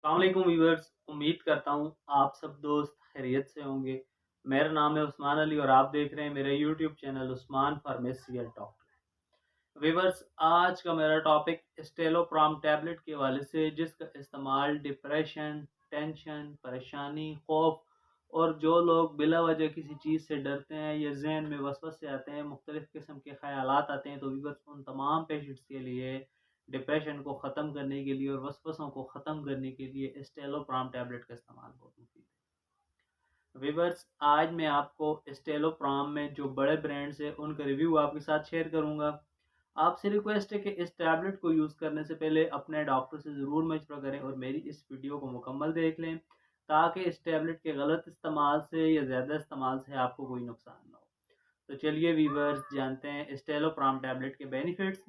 अस्सलाम वालेकुम व्यूअर्स। उम्मीद करता हूँ आप सब दोस्त खैरियत से होंगे। मेरा नाम है उस्मान अली और आप देख रहे हैं मेरा YouTube channel Usman pharmaceutical doctor. Viewers, आज का मेरा टॉपिक स्टेलोप्राम टैबलेट के हवाले से, जिसका इस्तेमाल डिप्रेशन, टेंशन, परेशानी, खौफ और जो लोग बिला वजह किसी चीज़ से डरते हैं या जहन में वसवसे आते हैं, मुख्तलिफ़ किस्म के ख़यालात आते हैं, तो व्यूअर्स उन तमाम पेशेंट्स के लिए, डिप्रेशन को ख़त्म करने के लिए और वसवसों को ख़त्म करने के लिए स्टेलोप्राम टैबलेट का इस्तेमाल बहुत मुफीद है। वीवर्स, आज मैं आपको स्टेलोप्राम में जो बड़े ब्रांड्स हैं उनका रिव्यू आपके साथ शेयर करूंगा। आपसे रिक्वेस्ट है कि इस टैबलेट को यूज़ करने से पहले अपने डॉक्टर से ज़रूर मशवरा करें और मेरी इस वीडियो को मुकम्मल देख लें, ताकि इस टैबलेट के गलत इस्तेमाल से या ज़्यादा इस्तेमाल से आपको कोई नुकसान ना हो। तो चलिए वीवर्स, जानते हैं स्टेलोप्राम टैबलेट के बेनिफिट्स।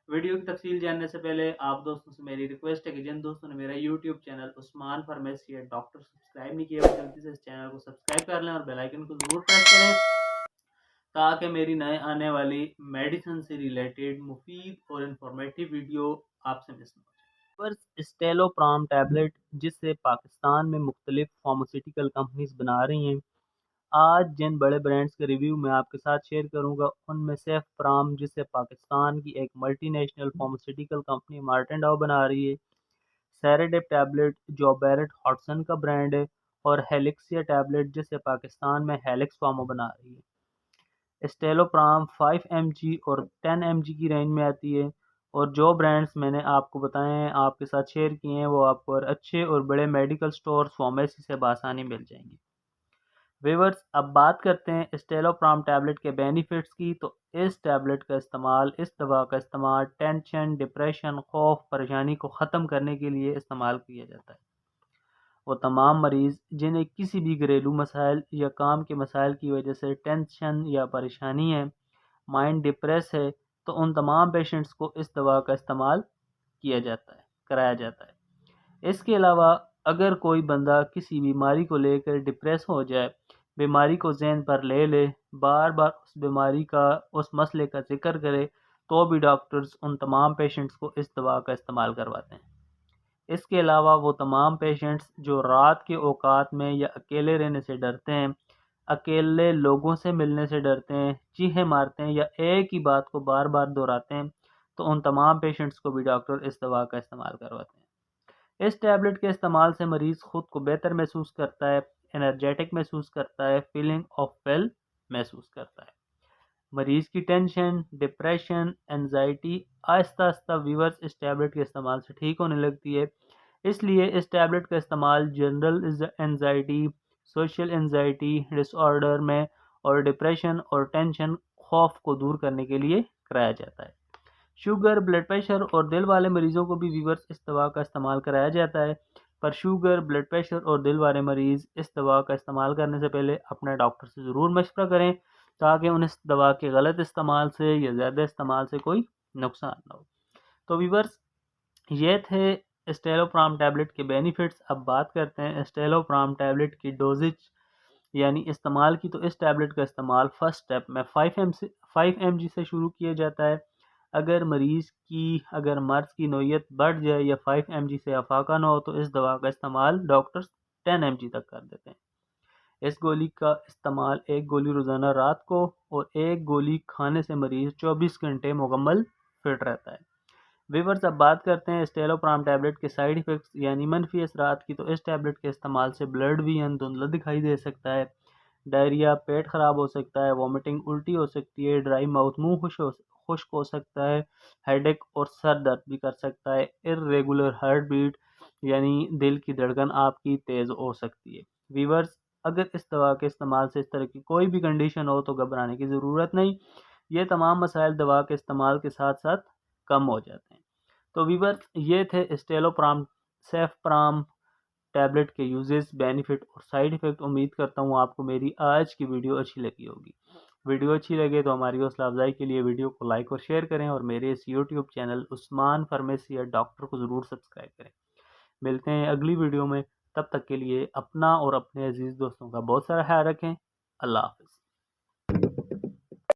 वीडियो की तफसील जानने से पहले आप दोस्तों से मेरी रिक्वेस्ट है कि जिन दोस्तों ने मेरा YouTube channel Usman pharmacy doctor subscribe नहीं किया, वो जल्दी से इस चैनल को सब्सक्राइब कर लें और बेल आइकन को ज़रूर प्रेस करें, ताकि मेरी नए आने वाली मेडिसिन से रिलेटेड मुफीद और इंफॉर्मेटिव वीडियो आपसे मिस ना हो जाए। स्टेलोप्राम टैबलेट, जिससे पाकिस्तान में मुख्तलिफ फार्मास्यूटिकल कंपनीज बना रही हैं, आज जिन बड़े ब्रांड्स के रिव्यू मैं आपके साथ शेयर करूंगा उनमें सेफ्राम, जिसे पाकिस्तान की एक मल्टीनेशनल फार्मास्यूटिकल कंपनी मार्टेन डाउ बना रही है, सेरेडेप टैबलेट जो बैरेट हॉटसन का ब्रांड है, और हेलिक्सिया टैबलेट जिसे पाकिस्तान में हेलिक्स फार्मा बना रही है। स्टेलोप्राम 5 mg और 10 mg की रेंज में आती है, और जो ब्रांड्स मैंने आपको बताए हैं, आपके साथ शेयर किए हैं, वो आपको अच्छे और बड़े मेडिकल स्टोर फार्मेसी से बआसानी मिल जाएंगे। व्यूअर्स, अब बात करते हैं स्टेलोप्राम टैबलेट के बेनिफिट्स की। तो इस टैबलेट का इस्तेमाल, इस दवा का इस्तेमाल टेंशन, डिप्रेशन, खौफ, परेशानी को ख़त्म करने के लिए इस्तेमाल किया जाता है। वो तमाम मरीज़ जिन्हें किसी भी घरेलू मसाइल या काम के मसाइल की वजह से टेंशन या परेशानी है, माइंड डिप्रेस है, तो उन तमाम पेशेंट्स को इस दवा का इस्तेमाल किया जाता है, कराया जाता है। इसके अलावा अगर कोई बंदा किसी बीमारी को लेकर डिप्रेस हो जाए, बीमारी को ज़हन पर ले ले, बार बार उस बीमारी का, उस मसले का जिक्र करे, तो भी डॉक्टर्स उन तमाम पेशेंट्स को इस दवा का इस्तेमाल करवाते हैं। इसके अलावा वो तमाम पेशेंट्स जो रात के औकात में या अकेले रहने से डरते हैं, अकेले लोगों से मिलने से डरते हैं, चीखें मारते हैं या एक ही बात को बार बार दोहराते हैं, तो उन तमाम पेशेंट्स को भी डॉक्टर इस दवा का इस्तेमाल करवाते हैं। इस टैबलेट के इस्तेमाल से मरीज़ खुद को बेहतर महसूस करता है, एनर्जेटिक महसूस करता है, फीलिंग ऑफ वेल महसूस करता है। मरीज़ की tension, depression, anxiety Aahista Aahista viewers इस टैबलेट के इस्तेमाल से ठीक होने लगती है। इसलिए इस टैबलेट का इस्तेमाल general anxiety, social anxiety disorder में और डिप्रेशन और टेंशन, खौफ को दूर करने के लिए कराया जाता है। शुगर, ब्लड प्रेशर और दिल वाले मरीजों को भी व्यूअर्स इस दवा का इस्तेमाल कराया जाता है। पर शुगर, ब्लड प्रेशर और दिल वाले मरीज़ इस दवा का इस्तेमाल करने से पहले अपने डॉक्टर से ज़रूर मशवरा करें, ताकि उन्हें इस दवा के गलत इस्तेमाल से या ज़्यादा इस्तेमाल से कोई नुकसान ना हो। तो व्यूअर्स, ये थे स्टेलोप्राम टैबलेट के बेनिफिट्स। अब बात करते हैं स्टेलोप्राम टैबलेट की डोजेज यानी इस्तेमाल की। तो इस टैबलेट का इस्तेमाल फर्स्ट स्टेप में 5 mg से शुरू किया जाता है। अगर मर्ज़ की नोयत बढ़ जाए या 5 mg से अफाका ना हो, तो इस दवा का इस्तेमाल डॉक्टर्स 10 mg तक कर देते हैं। इस गोली का इस्तेमाल, एक गोली रोज़ाना रात को और एक गोली खाने से मरीज़ 24 घंटे मुकम्मल फिट रहता है। व्यूअर्स, अब बात करते हैं स्टेलोप्राम टैबलेट के साइड इफ़ेक्ट्स यानी मनफी असरात की। तो इस टैबलेट के इस्तेमाल से ब्लड विजन धुंधला दिखाई दे सकता है, डायरिया, पेट ख़राब हो सकता है, वॉमिटिंग, उल्टी हो सकती है, ड्राई माउथ, मुंह खुश्क हो सकता है, हेडेक और सर दर्द भी कर सकता है, इर्रेगुलर हार्ट बीट यानी दिल की धड़कन आपकी तेज़ हो सकती है। व्यूअर्स, अगर इस दवा के इस्तेमाल से इस तरह की कोई भी कंडीशन हो तो घबराने की ज़रूरत नहीं। ये तमाम मसाइल दवा के इस्तेमाल के साथ साथ कम हो जाते हैं। तो व्यूअर्स, ये थे स्टेलोप्राम सेफ्राम टैबलेट के यूजेस, बेनिफिट और साइड इफ़ेक्ट। उम्मीद करता हूँ आपको मेरी आज की वीडियो अच्छी लगी होगी। वीडियो अच्छी लगे तो हमारी हौसला अफजाई के लिए वीडियो को लाइक और शेयर करें, और मेरे इस YouTube channel Usman pharmacy doctor को ज़रूर सब्सक्राइब करें। मिलते हैं अगली वीडियो में, तब तक के लिए अपना और अपने अजीज़ दोस्तों का बहुत सारा ख्याल रखें। अल्लाह हाफ़िज़।